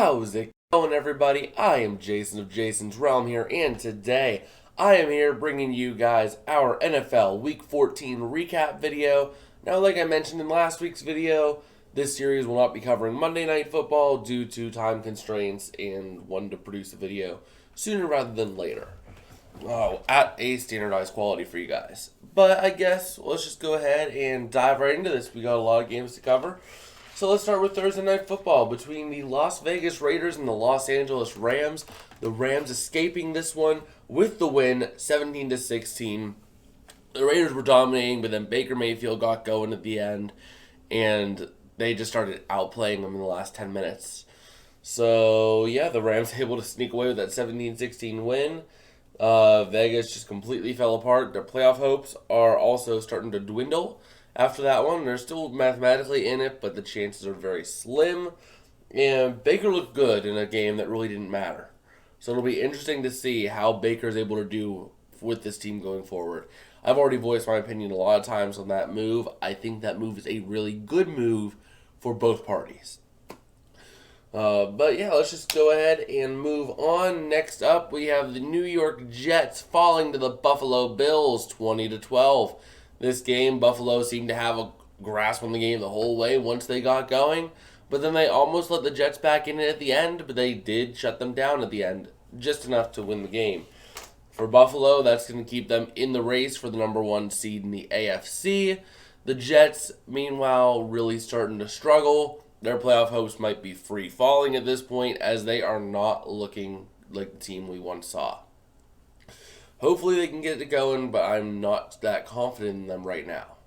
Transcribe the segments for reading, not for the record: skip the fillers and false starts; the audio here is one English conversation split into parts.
How's it going, everybody? I am Jason of Jason's Realm here, and today I am here bringing you guys our NFL Week 14 recap video. Now, like I mentioned in last week's video, this series will not be covering Monday Night Football due to time constraints and wanting to produce a video sooner rather than later. At a standardized quality for you guys. But I guess let's just go ahead and dive right into this. We got a lot of games to cover. So let's start with Thursday Night Football between the Las Vegas Raiders and the Los Angeles Rams. The Rams escaping this one with the win, 17-16. The Raiders were dominating, but then Baker Mayfield got going at the end, and they just started outplaying them in the last 10 minutes. So, yeah, the Rams able to sneak away with that 17-16 win. Vegas just completely fell apart. Their playoff hopes are also starting to dwindle. After that one, they're still mathematically in it, but the chances are very slim. And Baker looked good in a game that really didn't matter. So it'll be interesting to see how Baker's able to do with this team going forward. I've already voiced my opinion a lot of times on that move. I think that move is a really good move for both parties. But yeah, let's just go ahead and move on. Next up, we have the New York Jets falling to the Buffalo Bills 20-12. This game, Buffalo seemed to have a grasp on the game the whole way once they got going. But then they almost let the Jets back in it at the end, but they did shut them down at the end, just enough to win the game. For Buffalo, that's going to keep them in the race for the number one seed in the AFC. The Jets, meanwhile, really starting to struggle. Their playoff hopes might be free falling at this point, as they are not looking like the team we once saw. Hopefully they can get it going, but I'm not that confident in them right now.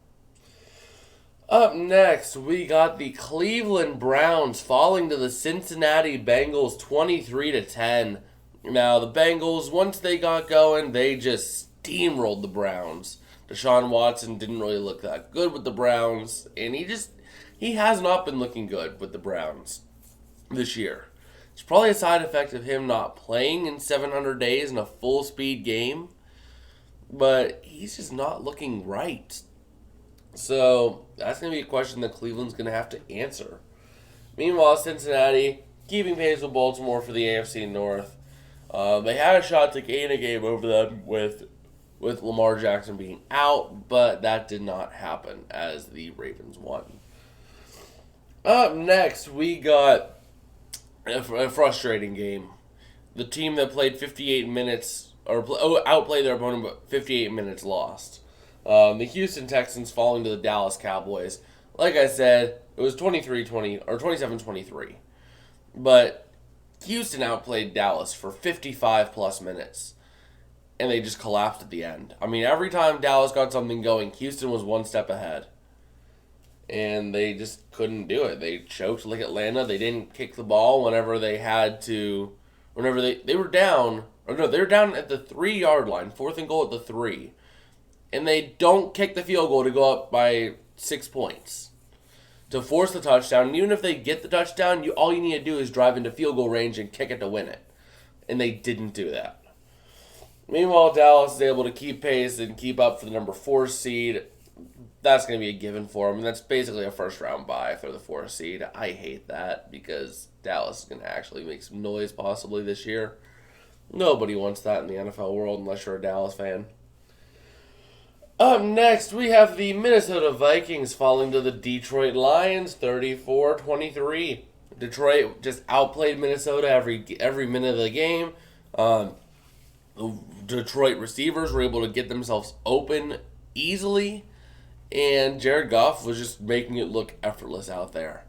Up next, we got the Cleveland Browns falling to the Cincinnati Bengals 23-10. Now, the Bengals, once they got going, they just steamrolled the Browns. Deshaun Watson didn't really look that good with the Browns, and he has not been looking good with the Browns this year. It's probably a side effect of him not playing in 700 days in a full-speed game, but he's just not looking right. So that's going to be a question that Cleveland's going to have to answer. Meanwhile, Cincinnati keeping pace with Baltimore for the AFC North. They had a shot to gain a game over them with Lamar Jackson being out, but that did not happen as the Ravens won. Up next, we got a frustrating game. The team that played 58 minutes, outplayed their opponent, but 58 minutes lost. The Houston Texans falling to the Dallas Cowboys. Like I said, it was 23-20 or 27-23. But Houston outplayed Dallas for 55 plus minutes. And they just collapsed at the end. I mean, every time Dallas got something going, Houston was one step ahead. And they just couldn't do it. They choked like Atlanta. They didn't kick the ball whenever they had to. Whenever they were down. Or no, they were down at the 3-yard line. 4th and goal at the 3. And they don't kick the field goal to go up by 6 points. To force the touchdown. And even if they get the touchdown, all you need to do is drive into field goal range and kick it to win it. And they didn't do that. Meanwhile, Dallas is able to keep pace and keep up for the number 4 seed. That's going to be a given for them. And that's basically a first-round bye if they're the 4th seed. I hate that because Dallas is going to actually make some noise possibly this year. Nobody wants that in the NFL world unless you're a Dallas fan. Up next, we have the Minnesota Vikings falling to the Detroit Lions 34-23. Detroit just outplayed Minnesota every minute of the game. The Detroit receivers were able to get themselves open easily. And Jared Goff was just making it look effortless out there.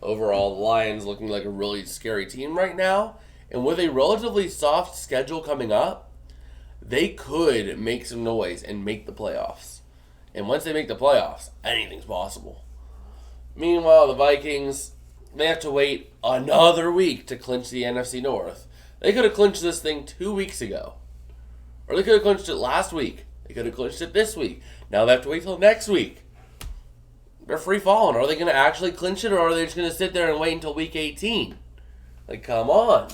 Overall, the Lions looking like a really scary team right now. And with a relatively soft schedule coming up, they could make some noise and make the playoffs. And once they make the playoffs, anything's possible. Meanwhile, the Vikings, they have to wait another week to clinch the NFC North. They could have clinched this thing 2 weeks ago. Or they could have clinched it last week. They could have clinched it this week. Now they have to wait till next week. They're free falling. Are they going to actually clinch it, or are they just going to sit there and wait until week 18? Like, come on.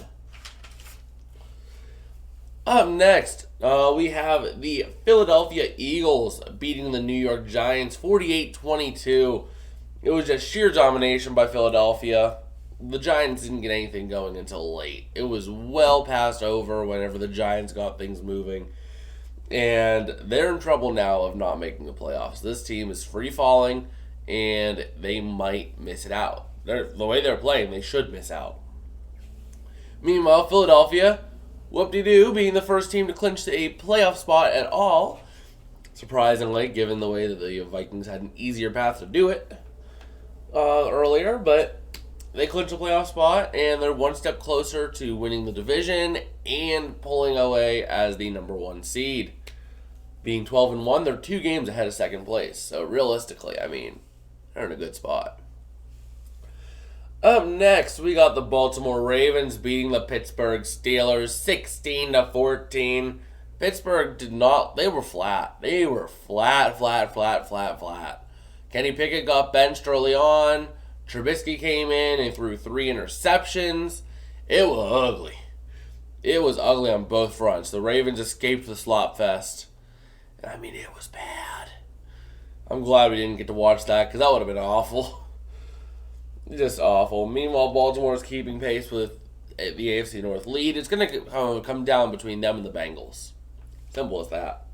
Up next, we have the Philadelphia Eagles beating the New York Giants 48-22. It was just sheer domination by Philadelphia. the Giants didn't get anything going until late. It was well past over whenever the Giants got things moving. And they're in trouble now of not making the playoffs. This team is free falling, and they might miss it out. The way they're playing, they should miss out. Meanwhile, Philadelphia, whoop-de-doo, being the first team to clinch a playoff spot at all. Surprisingly, given the way that the Vikings had an easier path to do it earlier, but they clinched a playoff spot, and they're one step closer to winning the division and pulling away as the number one seed. Being 12-1, they're 2 games ahead of second place. So realistically, I mean, they're in a good spot. Up next, we got the Baltimore Ravens beating the Pittsburgh Steelers 16-14. Pittsburgh they were flat. They were flat. Kenny Pickett got benched early on. Trubisky came in and threw 3 interceptions. It was ugly. It was ugly on both fronts. The Ravens escaped the slop fest. I mean, it was bad. I'm glad we didn't get to watch that because that would have been awful. Just awful. Meanwhile, Baltimore's keeping pace with the AFC North lead. It's going to come down between them and the Bengals. Simple as that.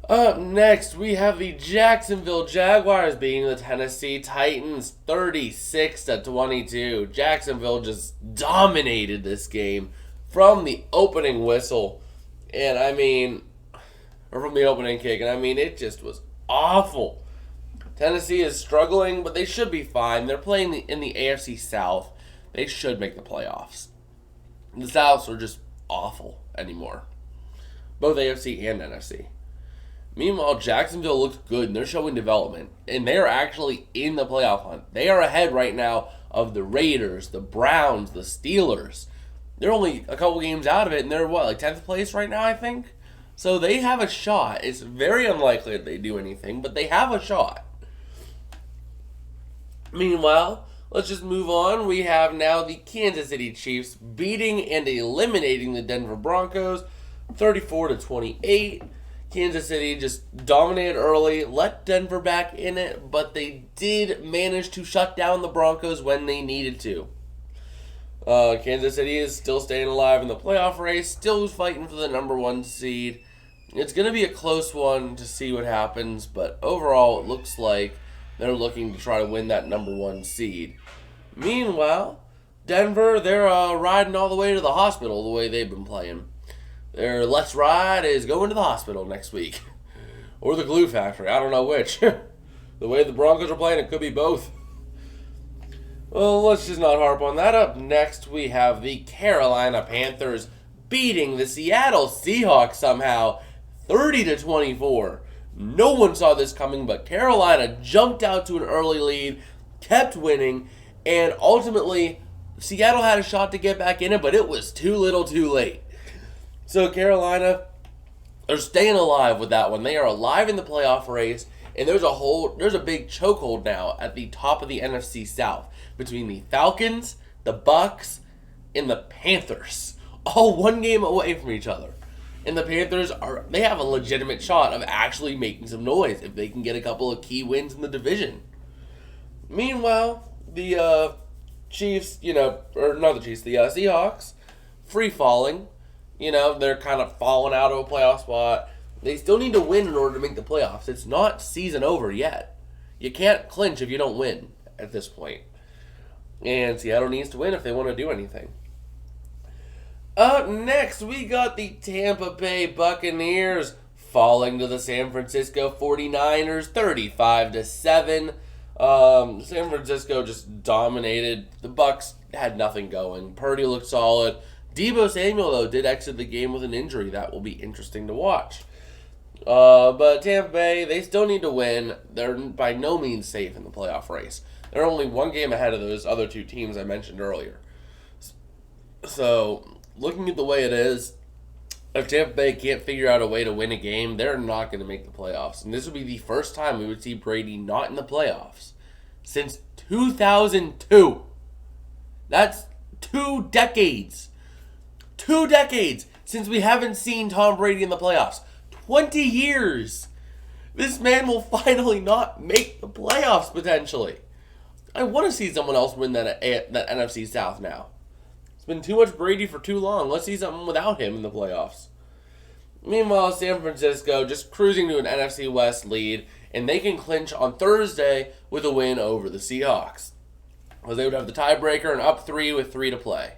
Up next, we have the Jacksonville Jaguars beating the Tennessee Titans 36-22. Jacksonville just dominated this game from the opening whistle. And I mean, or from the opening kick. And I mean, it just was awful. Tennessee is struggling, but they should be fine. They're playing in the AFC South. They should make the playoffs. The Souths are just awful anymore. Both AFC and NFC. Meanwhile, Jacksonville looks good, and they're showing development. And they are actually in the playoff hunt. They are ahead right now of the Raiders, the Browns, the Steelers. They're only a couple games out of it, and they're, 10th place right now, I think? So they have a shot. It's very unlikely that they do anything, but they have a shot. Meanwhile, let's just move on. We have now the Kansas City Chiefs beating and eliminating the Denver Broncos 34-28. Kansas City just dominated early, let Denver back in it, but they did manage to shut down the Broncos when they needed to. Kansas City is still staying alive in the playoff race, still fighting for the number 1 seed. It's going to be a close one to see what happens, but overall it looks like they're looking to try to win that number 1 seed. Meanwhile, Denver, they're riding all the way to the hospital the way they've been playing. Their Let's Ride is going to the hospital next week. Or the glue factory. I don't know which. The way the Broncos are playing, it could be both. Well, let's just not harp on that. Up next, we have the Carolina Panthers beating the Seattle Seahawks somehow 30-24. No one saw this coming, but Carolina jumped out to an early lead, kept winning, and ultimately, Seattle had a shot to get back in it, but it was too little too late. So Carolina, they're staying alive with that one. They are alive in the playoff race, and there's a big chokehold now at the top of the NFC South between the Falcons, the Bucks, and the Panthers, all one game away from each other. And the Panthers they have a legitimate shot of actually making some noise if they can get a couple of key wins in the division. Meanwhile, the Chiefs, the Seahawks, free falling. They're kind of falling out of a playoff spot. They still need to win in order to make the playoffs. It's not season over yet. You can't clinch if you don't win at this point. And Seattle needs to win if they want to do anything. Up next, we got the Tampa Bay Buccaneers falling to the San Francisco 49ers 35-7. San Francisco just dominated. The Bucs had nothing going. Purdy looked solid. Deebo Samuel, though, did exit the game with an injury. That will be interesting to watch. But Tampa Bay, they still need to win. They're by no means safe in the playoff race. They're only one game ahead of those other 2 teams I mentioned earlier. So, looking at the way it is, if Tampa Bay can't figure out a way to win a game, they're not going to make the playoffs. And this would be the first time we would see Brady not in the playoffs since 2002. That's 2 decades. 2 decades since we haven't seen Tom Brady in the playoffs. 20 years. This man will finally not make the playoffs, potentially. I want to see someone else win that NFC South now. It's been too much Brady for too long. Let's see something without him in the playoffs. Meanwhile, San Francisco just cruising to an NFC West lead, and they can clinch on Thursday with a win over the Seahawks, because they would have the tiebreaker and up 3 with 3 to play.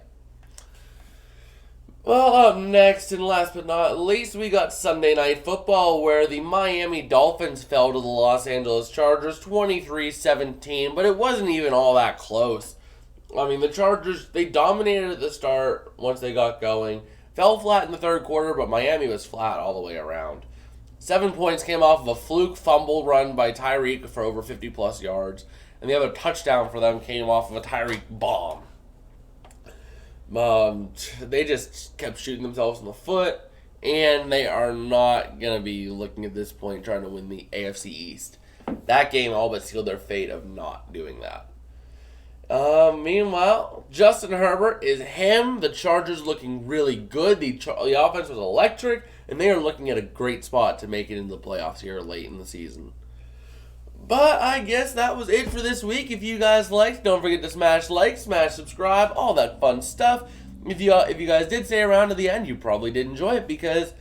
Well, up next and last but not least, we got Sunday Night Football, where the Miami Dolphins fell to the Los Angeles Chargers 23-17, but it wasn't even all that close. I mean, the Chargers, they dominated at the start once they got going, fell flat in the third quarter, but Miami was flat all the way around. 7 points came off of a fluke fumble run by Tyreek for over 50-plus yards, and the other touchdown for them came off of a Tyreek bomb. They just kept shooting themselves in the foot, and they are not going to be looking at this point trying to win the AFC East. That game all but sealed their fate of not doing that. Meanwhile, Justin Herbert is him. The Chargers looking really good. The offense was electric, and they are looking at a great spot to make it into the playoffs here late in the season. But I guess that was it for this week. If you guys liked, don't forget to smash like, smash subscribe, all that fun stuff. If you guys did stay around to the end, you probably did enjoy it, because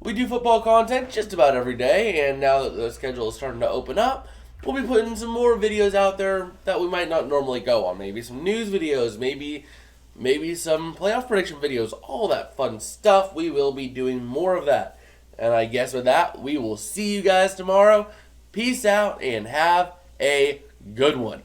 we do football content just about every day, and now that the schedule is starting to open up, we'll be putting some more videos out there that we might not normally go on. Maybe some news videos, maybe some playoff prediction videos, all that fun stuff. We will be doing more of that. And I guess with that, we will see you guys tomorrow. Peace out and have a good one.